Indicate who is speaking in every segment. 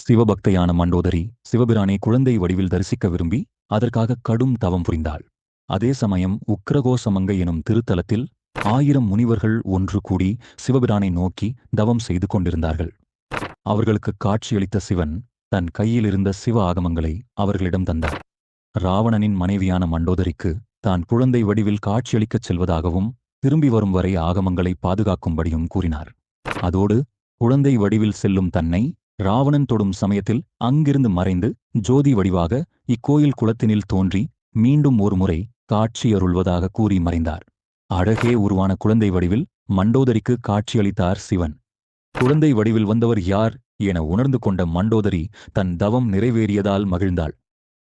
Speaker 1: சிவபக்தையான மண்டோதரி சிவபிரானை குழந்தை வடிவில் தரிசிக்க விரும்பி அதற்காக கடும் தவம் புரிந்தாள். அதே சமயம் உக்கிரகோசமங்கை எனும் திருத்தலத்தில் 1000 முனிவர்கள் ஒன்று கூடி சிவபிரானை நோக்கி தவம் செய்து கொண்டிருந்தார்கள். அவர்களுக்கு காட்சியளித்த சிவன் தன் கையில் இருந்த சிவ ஆகமங்களை அவர்களிடம் தந்தார். ராவணனின் மனைவியான மண்டோதரிக்கு தான் குழந்தை வடிவில் காட்சியளிக்கச் செல்வதாகவும் திரும்பி வரும் வரை ஆகமங்களை பாதுகாக்கும்படியும் கூறினார். அதோடு குழந்தை வடிவில் செல்லும் தன்னை ராவணன் தொடும் சமயத்தில் அங்கிருந்து மறைந்து ஜோதி வடிவாக இக்கோயில் குளத்தினில் தோன்றி மீண்டும் ஒரு முறை காட்சியருள்வதாக கூறி மறைந்தார். அழகே உருவான குழந்தை வடிவில் மண்டோதரிக்கு காட்சியளித்தார் சிவன். குழந்தை வடிவில் வந்தவர் யார் என உணர்ந்து கொண்ட மண்டோதரி தன் தவம் நிறைவேறியதால் மகிழ்ந்தாள்.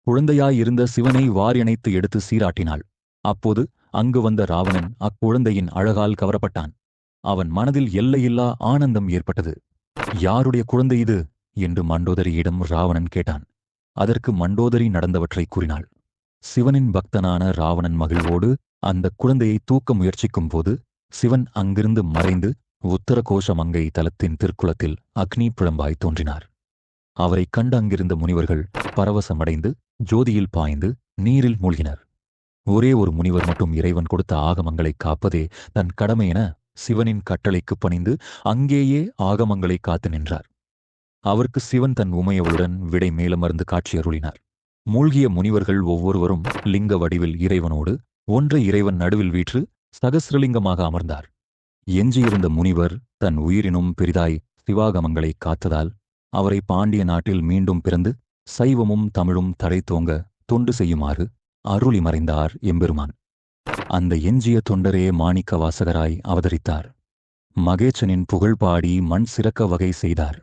Speaker 1: குழந்தையாயிருந்த சிவனை வாரியணைத்து எடுத்து சீராட்டினாள். அப்போது அங்கு வந்த ராவணன் அக்குழந்தையின் அழகால் கவரப்பட்டான். அவன் மனதில் எல்லையில்லா ஆனந்தம் ஏற்பட்டது. யாருடைய குழந்தை இது என்று மண்டோதரியிடம் ராவணன் கேட்டான். அதற்கு மண்டோதரி நடந்தவற்றை கூறினாள். சிவனின் பக்தனான ராவணன் மகிழ்வோடு அந்த குழந்தையை தூக்க முயற்சிக்கும் போது சிவன் அங்கிருந்து மறைந்து உத்தரகோஷமங்கை தலத்தின் திருக்குளத்தில் அக்னி பிழம்பாய் தோன்றினார். அவரைக் கண்டு அங்கிருந்த முனிவர்கள் பரவசமடைந்து ஜோதியில் பாய்ந்து நீரில் மூழ்கினர். ஒரே ஒரு முனிவர் மட்டும் இறைவன் கொடுத்த ஆகமங்களை காப்பதே தன் கடமை என சிவனின் கட்டளைக்கு பணிந்து அங்கேயே ஆகமங்களை காத்து நின்றார். அவருக்கு சிவன் தன் உமையவளுடன் விடை மேலமர்ந்து காட்சியருளினார். மூழ்கிய முனிவர்கள் ஒவ்வொருவரும் லிங்க வடிவில் இறைவனோடு ஒன்றை இறைவன் நடுவில் வீற்று சகசிரலிங்கமாக அமர்ந்தார். எஞ்சியிருந்த முனிவர் தன் உயிரினும் பெரிதாய் சிவாகமங்களை காத்ததால் அவரை பாண்டிய நாட்டில் மீண்டும் பிறந்து சைவமும் தமிழும் தழைத்தோங்க தொண்டு செய்யுமாறு அருளி மறைந்தார் எம்பெருமான். அந்த எஞ்சிய தொண்டரே மாணிக்க வாசகராய் அவதரித்தார். மகேச்சனின் புகழ் பாடி மண் சிறக்க வகை செய்தார்.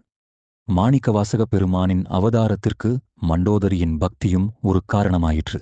Speaker 1: மாணிக்க வாசக பெருமானின் அவதாரத்திற்கு மண்டோதரியின் பக்தியும் ஒரு காரணமாயிற்று.